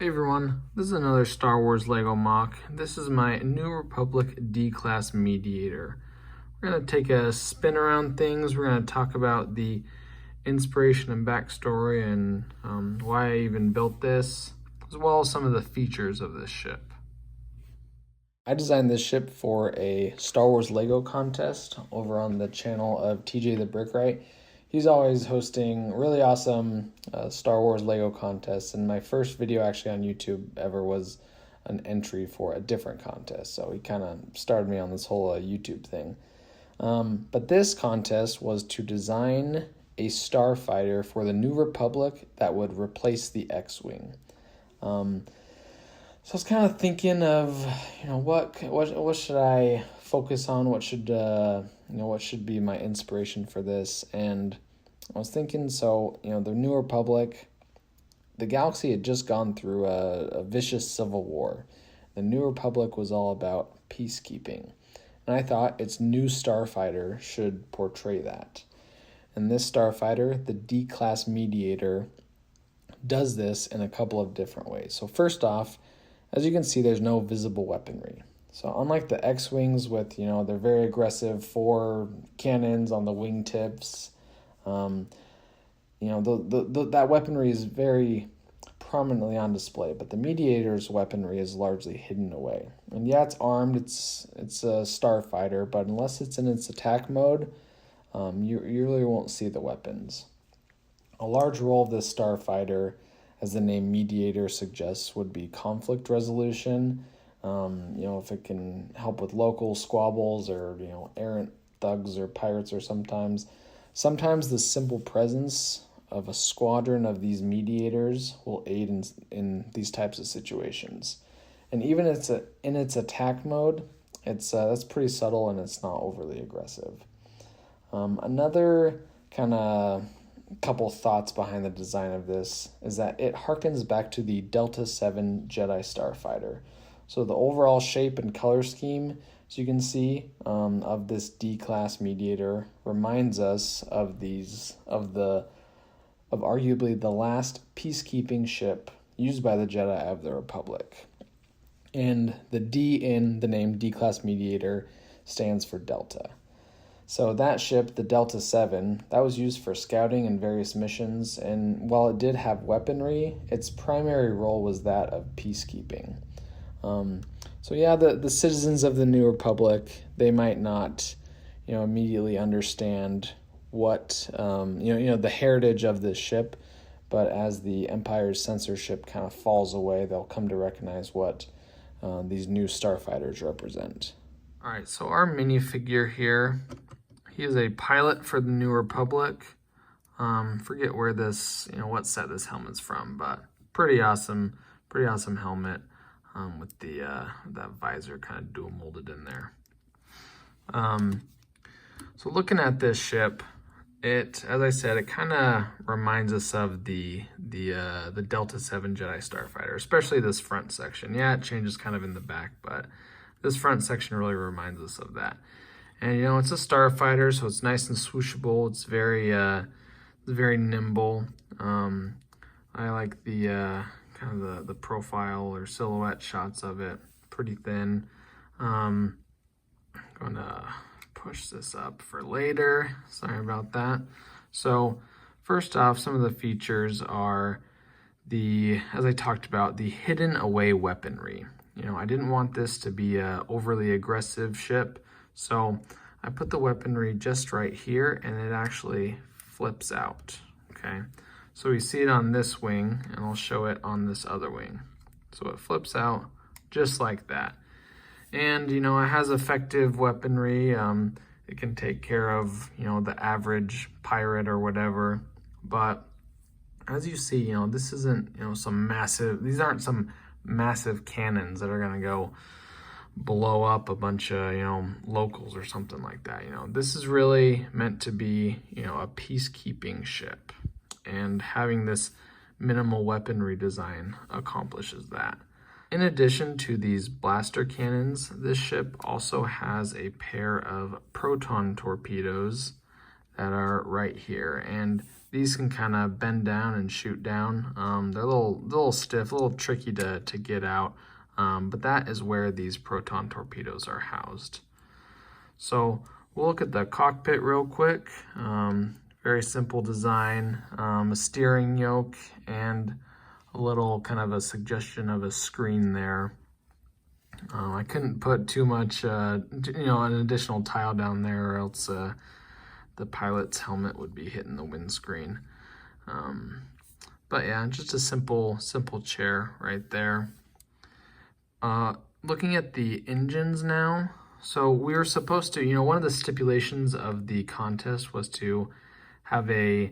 Hey everyone, this is another Star Wars Lego MOC. This is my New Republic D-Class Mediator. We're going to take a spin around things. We're going to talk about the inspiration and backstory and why I even built this, as well as some of the features of this ship. I designed this ship for a Star Wars Lego contest over on the channel of TJ the Brickwright. He's always hosting really awesome Star Wars Lego contests, and my first video actually on YouTube ever was an entry for a different contest, so he kind of started me on this whole YouTube thing. But this contest was to design a starfighter for the New Republic that would replace the X-Wing. So I was kind of thinking of, what should I focus on? What should be my inspiration for this? And I was thinking, the New Republic, the galaxy had just gone through a vicious civil war. The New Republic was all about peacekeeping. And I thought its new starfighter should portray that. And this starfighter, the D-Class Mediator, does this in a couple of different ways. So first off, as you can see, there's no visible weaponry. So unlike the X-Wings with, they're very aggressive 4 cannons on the wingtips, that weaponry is very prominently on display, but the Mediator's weaponry is largely hidden away. And yeah, it's armed, it's a starfighter, but unless it's in its attack mode, you really won't see the weapons. A large role of this starfighter, as the name Mediator suggests, would be conflict resolution. If it can help with local squabbles or, errant thugs or pirates, or sometimes the simple presence of a squadron of these mediators will aid in these types of situations. And even in its attack mode, that's pretty subtle and it's not overly aggressive. Another kind of couple thoughts behind the design of this is that it harkens back to the Delta 7 Jedi Starfighter. So the overall shape and color scheme, as you can see, of this D-Class Mediator reminds us of arguably the last peacekeeping ship used by the Jedi of the Republic. And the D in the name D-Class Mediator stands for Delta. So that ship, the Delta 7, that was used for scouting and various missions, and while it did have weaponry, its primary role was that of peacekeeping. The citizens of the New Republic, they might not, immediately understand what, the heritage of this ship, but as the Empire's censorship kind of falls away, they'll come to recognize what these new starfighters represent. All right, so our minifigure here, he is a pilot for the New Republic. Forget where this, what set this helmet's from, but pretty awesome helmet with the that visor kind of dual molded in there. So looking at this ship, as I said, it kind of reminds us of the Delta 7 Jedi Starfighter, especially this front section. Yeah, it changes kind of in the back, but this front section really reminds us of that. And it's a starfighter, so it's nice and swooshable. It's very nimble. I like the kind of the profile or silhouette shots of it. Pretty thin. I'm gonna push this up for later. Sorry about that. So first off, some of the features are as I talked about, the hidden away weaponry. I didn't want this to be a overly aggressive ship. So I put the weaponry just right here and it actually flips out, okay? So we see it on this wing and I'll show it on this other wing. So it flips out just like that. And, it has effective weaponry. It can take care of, the average pirate or whatever. But as you see, this isn't, these aren't some massive cannons that are gonna go blow up a bunch of, locals or something like that. This is really meant to be, a peacekeeping ship. And having this minimal weaponry design accomplishes that. In addition to these blaster cannons, this ship also has a pair of proton torpedoes that are right here. And These can kind of bend down and shoot down. They're a little stiff, a little tricky to get out, but that is where these proton torpedoes are housed. So we'll look at the cockpit real quick. Very simple design, a steering yoke, and a little kind of a suggestion of a screen there. I couldn't put too much, an additional tile down there, or else the pilot's helmet would be hitting the windscreen. But yeah, just a simple chair right there. Looking at the engines now. So we were supposed to, one of the stipulations of the contest was to have a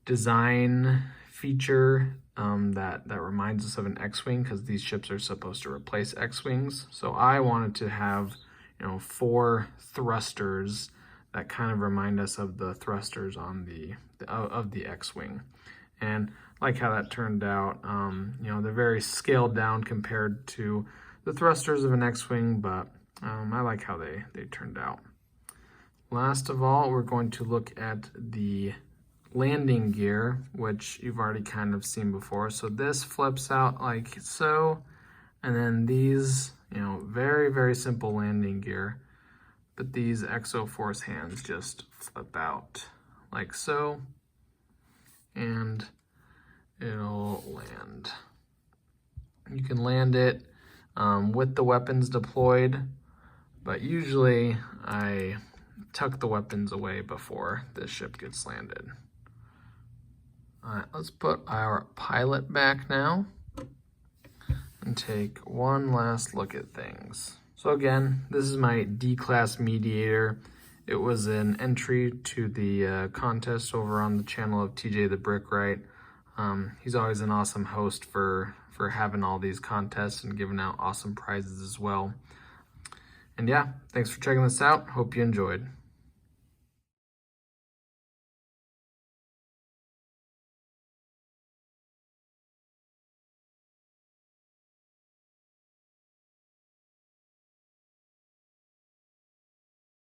design feature that reminds us of an X-Wing, because these ships are supposed to replace X-Wings. So I wanted to have, 4 thrusters that kind of remind us of the thrusters on the X-Wing. And like how that turned out, they're very scaled down compared to the thrusters of an X-Wing, but I like how they turned out. Last of all, we're going to look at the landing gear, which you've already kind of seen before. So this flips out like so, and then these, very, very simple landing gear. But these Exoforce hands just flip out like so, and it'll land. You can land it with the weapons deployed, but usually I tuck the weapons away before the ship gets landed. All right, let's put our pilot back now and take one last look at things. So again, this is my D-Class Mediator. It was an entry to the contest over on the channel of TJ the Brickwright. He's always an awesome host for having all these contests and giving out awesome prizes as well. And yeah, thanks for checking this out. Hope you enjoyed.